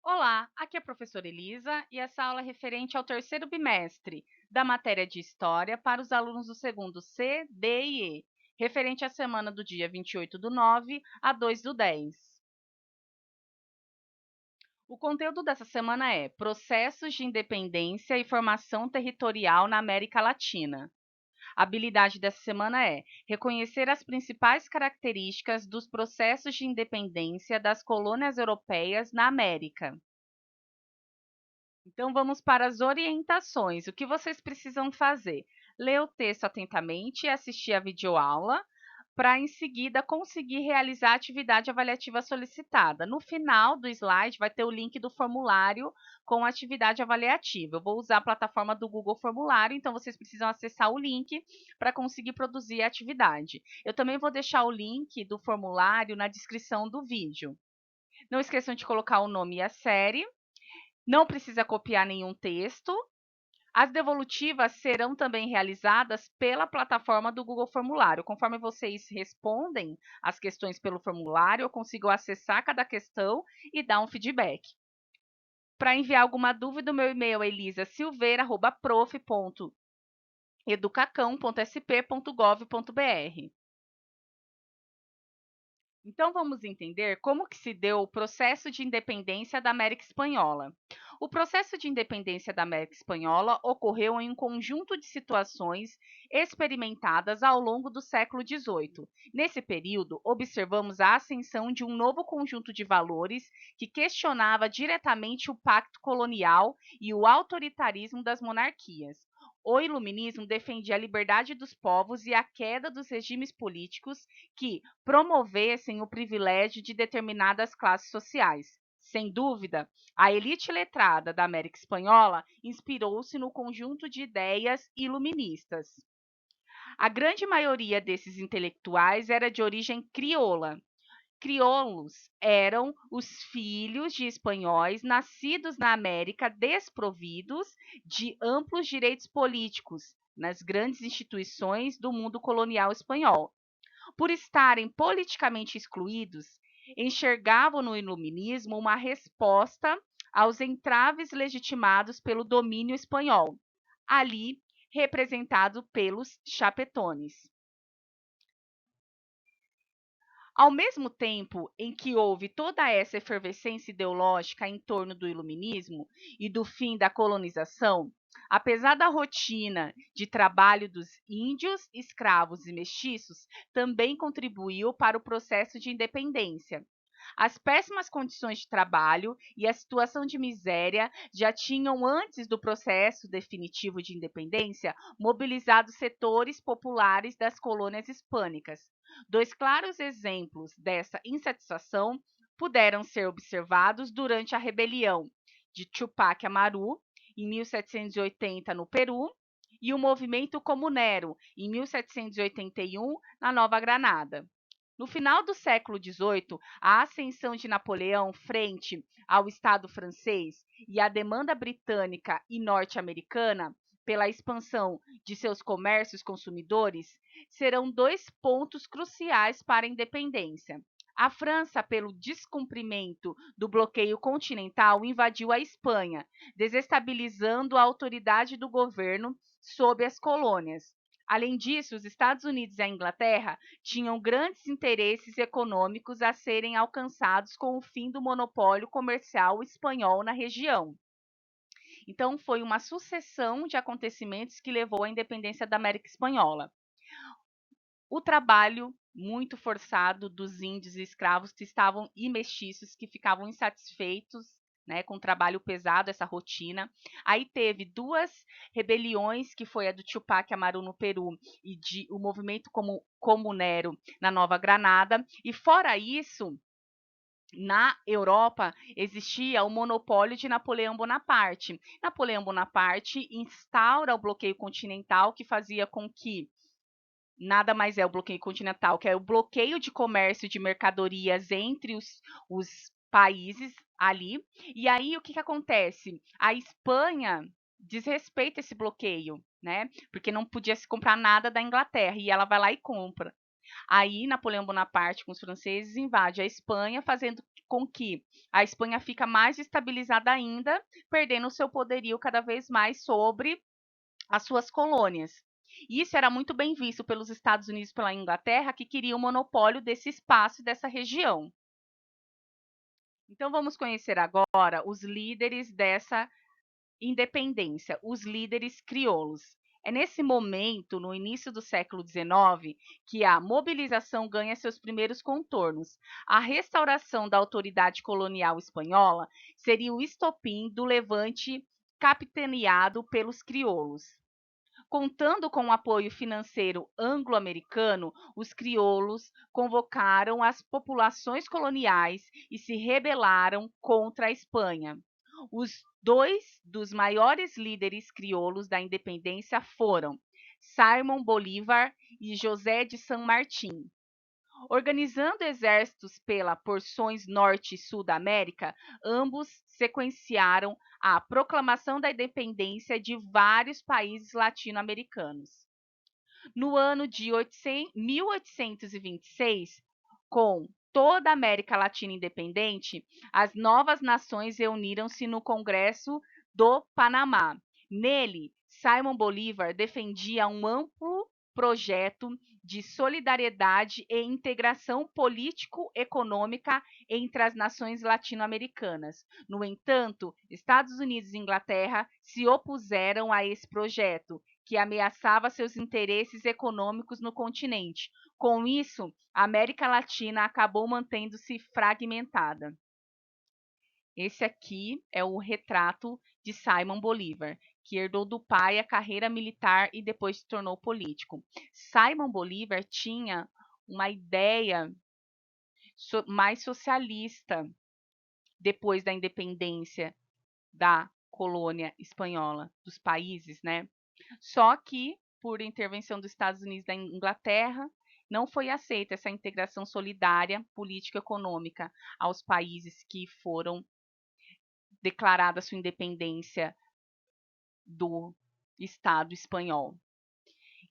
Olá, aqui é a professora Elisa e essa aula é referente ao terceiro bimestre da matéria de História para os alunos do segundo C, D e E, referente à semana do dia 28/9 a 2/10. O conteúdo dessa semana é Processos de Independência e Formação Territorial na América Latina. A habilidade dessa semana é reconhecer as principais características dos processos de independência das colônias europeias na América. Então, vamos para as orientações. O que vocês precisam fazer? Ler o texto atentamente e assistir a videoaula para, em seguida, conseguir realizar a atividade avaliativa solicitada. No final do slide, vai ter o link do formulário com a atividade avaliativa. Eu vou usar a plataforma do Google Formulário, então vocês precisam acessar o link para conseguir produzir a atividade. Eu também vou deixar o link do formulário na descrição do vídeo. Não esqueçam de colocar o nome e a série. Não precisa copiar nenhum texto. As devolutivas serão também realizadas pela plataforma do Google Formulário. Conforme vocês respondem as questões pelo formulário, eu consigo acessar cada questão e dar um feedback. Para enviar alguma dúvida, o meu e-mail é elisasilveira.prof.educacão.sp.gov.br. Então, vamos entender como que se deu o processo de independência da América Espanhola. O processo de independência da América Espanhola ocorreu em um conjunto de situações experimentadas ao longo do século XVIII. Nesse período, observamos a ascensão de um novo conjunto de valores que questionava diretamente o pacto colonial e o autoritarismo das monarquias. O iluminismo defendia a liberdade dos povos e a queda dos regimes políticos que promovessem o privilégio de determinadas classes sociais. Sem dúvida, a elite letrada da América Espanhola inspirou-se no conjunto de ideias iluministas. A grande maioria desses intelectuais era de origem crioula. Crioulos eram os filhos de espanhóis nascidos na América desprovidos de amplos direitos políticos nas grandes instituições do mundo colonial espanhol. Por estarem politicamente excluídos, enxergavam no iluminismo uma resposta aos entraves legitimados pelo domínio espanhol, ali representado pelos chapetones. Ao mesmo tempo em que houve toda essa efervescência ideológica em torno do iluminismo e do fim da colonização, apesar da rotina de trabalho dos índios, escravos e mestiços, também contribuiu para o processo de independência. As péssimas condições de trabalho e a situação de miséria já tinham, antes do processo definitivo de independência, mobilizado setores populares das colônias hispânicas. Dois claros exemplos dessa insatisfação puderam ser observados durante a rebelião de Tupac Amaru, em 1780, no Peru, e o movimento Comunero, em 1781, na Nova Granada. No final do século XVIII, a ascensão de Napoleão frente ao Estado francês e a demanda britânica e norte-americana pela expansão de seus comércios consumidores serão dois pontos cruciais para a independência. A França, pelo descumprimento do bloqueio continental, invadiu a Espanha, desestabilizando a autoridade do governo sobre as colônias. Além disso, os Estados Unidos e a Inglaterra tinham grandes interesses econômicos a serem alcançados com o fim do monopólio comercial espanhol na região. Então, foi uma sucessão de acontecimentos que levou à independência da América Espanhola. O trabalho muito forçado dos índios e escravos que estavam e mestiços que ficavam insatisfeitos, né, com o trabalho pesado, essa rotina. Aí teve duas rebeliões, que foi a do Tupac Amaru no Peru e o movimento Comunero na Nova Granada. E fora isso, na Europa existia o monopólio de Napoleão Bonaparte. Napoleão Bonaparte instaura o bloqueio continental, que fazia com que nada mais é o bloqueio continental, que é o bloqueio de comércio de mercadorias entre os países ali. E aí, o que, que acontece? A Espanha desrespeita esse bloqueio, né? Porque não podia se comprar nada da Inglaterra, e ela vai lá e compra. Aí, Napoleão Bonaparte, com os franceses, invade a Espanha, fazendo com que a Espanha fica mais estabilizada ainda, perdendo seu poderio cada vez mais sobre as suas colônias. Isso era muito bem visto pelos Estados Unidos e pela Inglaterra, que queriam o monopólio desse espaço e dessa região. Então vamos conhecer agora os líderes dessa independência, os líderes crioulos. É nesse momento, no início do século XIX, que a mobilização ganha seus primeiros contornos. A restauração da autoridade colonial espanhola seria o estopim do levante capitaneado pelos crioulos. Contando com o apoio financeiro anglo-americano, os crioulos convocaram as populações coloniais e se rebelaram contra a Espanha. Os dois dos maiores líderes crioulos da independência foram Simón Bolívar e José de San Martín. Organizando exércitos pela porções norte e sul da América, ambos sequenciaram a proclamação da independência de vários países latino-americanos. No ano de 1826, com toda a América Latina independente, as novas nações reuniram-se no Congresso do Panamá. Nele, Simón Bolívar defendia um amplo projeto de solidariedade e integração político-econômica entre as nações latino-americanas. No entanto, Estados Unidos e Inglaterra se opuseram a esse projeto, que ameaçava seus interesses econômicos no continente. Com isso, a América Latina acabou mantendo-se fragmentada. Esse aqui é o retrato de Simón Bolívar, que herdou do pai a carreira militar e depois se tornou político. Simón Bolívar tinha uma ideia mais socialista depois da independência da colônia espanhola, dos países, né? Só que, por intervenção dos Estados Unidos e da Inglaterra, não foi aceita essa integração solidária político-econômica aos países que foram declarada sua independência do Estado espanhol.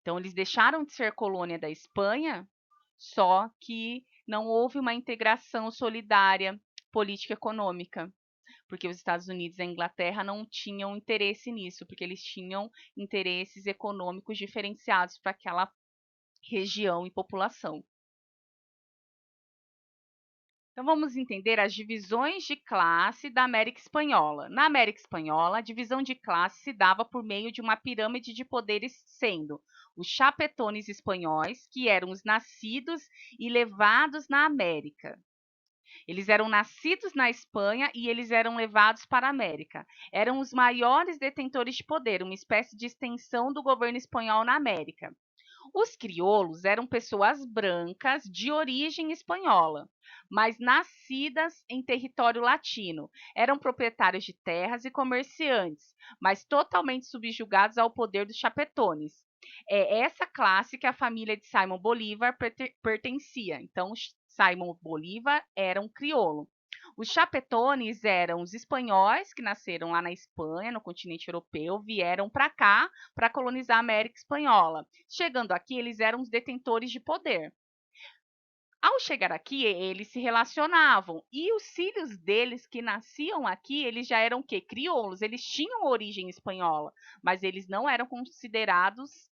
Então, eles deixaram de ser colônia da Espanha, só que não houve uma integração solidária política-econômica, porque os Estados Unidos e a Inglaterra não tinham interesse nisso, porque eles tinham interesses econômicos diferenciados para aquela região e população. Então vamos entender as divisões de classe da América Espanhola. Na América Espanhola, a divisão de classe se dava por meio de uma pirâmide de poderes, sendo os chapetones espanhóis, que eram os nascidos e levados na América. Eles eram nascidos na Espanha e eles eram levados para a América. Eram os maiores detentores de poder, uma espécie de extensão do governo espanhol na América. Os crioulos eram pessoas brancas de origem espanhola, mas nascidas em território latino. Eram proprietários de terras e comerciantes, mas totalmente subjugados ao poder dos chapetones. É essa classe que a família de Simón Bolívar pertencia. Então, Simón Bolívar era um crioulo. Os chapetones eram os espanhóis que nasceram lá na Espanha, no continente europeu, vieram para cá para colonizar a América Espanhola. Chegando aqui, eles eram os detentores de poder. Ao chegar aqui, eles se relacionavam e os filhos deles que nasciam aqui, eles já eram o quê? Crioulos. Eles tinham origem espanhola, mas eles não eram considerados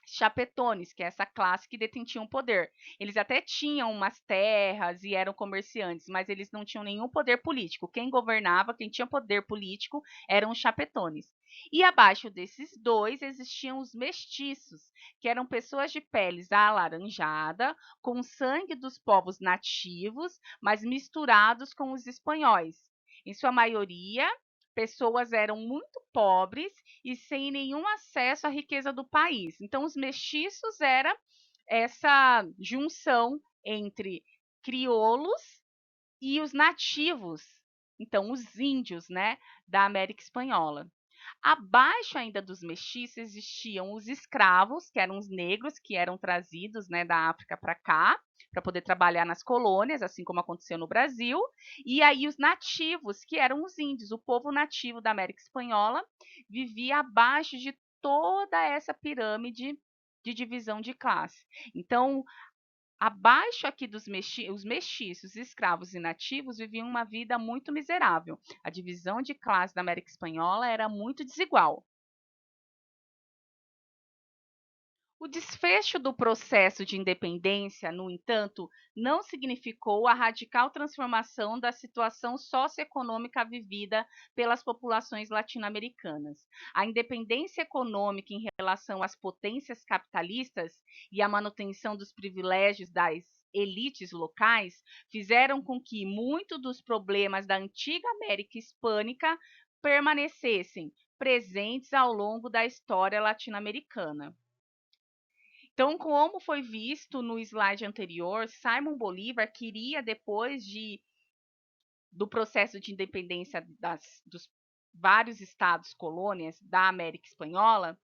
chapetones, que é essa classe que detinham poder. Eles até tinham umas terras e eram comerciantes, mas eles não tinham nenhum poder político. Quem governava, quem tinha poder político, eram os chapetones. E abaixo desses dois existiam os mestiços, que eram pessoas de peles alaranjada, com sangue dos povos nativos, mas misturados com os espanhóis. Em sua maioria, pessoas eram muito pobres e sem nenhum acesso à riqueza do país. Então, os mestiços era essa junção entre crioulos e os nativos, então os índios, né, da América Espanhola. Abaixo ainda dos mestiços existiam os escravos, que eram os negros que eram trazidos, né, da África para cá, para poder trabalhar nas colônias, assim como aconteceu no Brasil. E aí os nativos, que eram os índios, o povo nativo da América Espanhola, vivia abaixo de toda essa pirâmide de divisão de classe. Então, Abaixo aqui dos os mestiços, escravos e nativos viviam uma vida muito miserável. A divisão de classe da América Espanhola era muito desigual. O desfecho do processo de independência, no entanto, não significou a radical transformação da situação socioeconômica vivida pelas populações latino-americanas. A independência econômica em relação às potências capitalistas e a manutenção dos privilégios das elites locais fizeram com que muitos dos problemas da antiga América Hispânica permanecessem presentes ao longo da história latino-americana. Então, como foi visto no slide anterior, Simão Bolívar queria, depois do processo de independência dos vários estados colônias da América Espanhola,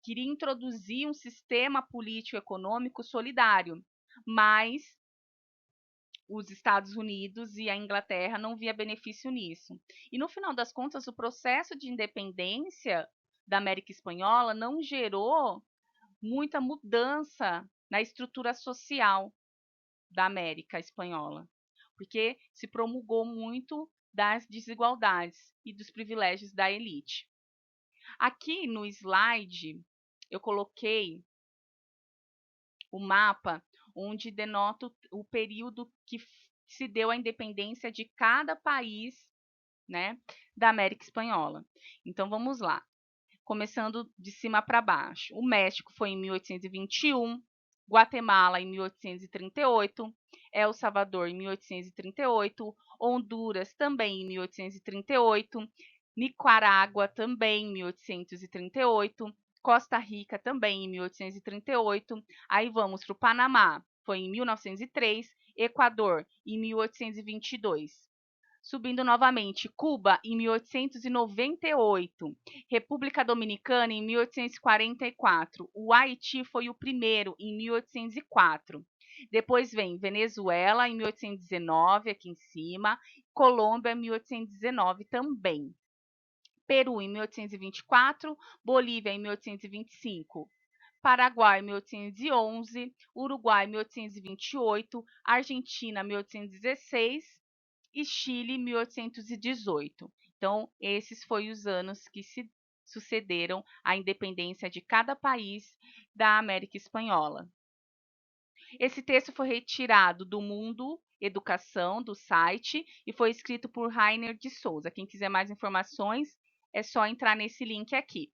queria introduzir um sistema político-econômico solidário, mas os Estados Unidos e a Inglaterra não via benefício nisso. E no final das contas, o processo de independência da América Espanhola não gerou muita mudança na estrutura social da América Espanhola, porque se promulgou muito das desigualdades e dos privilégios da elite. Aqui no slide eu coloquei o mapa onde denota o período que se deu a independência de cada país, né, da América Espanhola. Então vamos lá. Começando de cima para baixo. O México foi em 1821, Guatemala em 1838, El Salvador em 1838, Honduras também em 1838, Nicarágua também em 1838, Costa Rica também em 1838. Aí vamos para o Panamá, foi em 1903, Equador em 1822. Subindo novamente, Cuba em 1898, República Dominicana em 1844, o Haiti foi o primeiro em 1804. Depois vem Venezuela em 1819, aqui em cima, Colômbia em 1819 também. Peru em 1824, Bolívia em 1825. Paraguai, 1811, Uruguai, 1828, Argentina, 1816 e Chile, 1818. Então, esses foram os anos que se sucederam à independência de cada país da América Espanhola. Esse texto foi retirado do Mundo Educação, do site, e foi escrito por Rainer de Souza. Quem quiser mais informações, é só entrar nesse link aqui.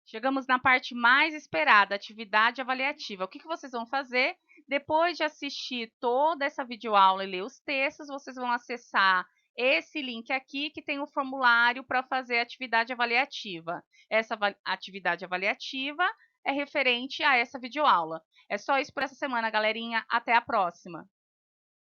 Chegamos na parte mais esperada, atividade avaliativa. O que vocês vão fazer? Depois de assistir toda essa videoaula e ler os textos, vocês vão acessar esse link aqui, que tem o formulário para fazer a atividade avaliativa. Essa atividade avaliativa é referente a essa videoaula. É só isso por essa semana, galerinha. Até a próxima!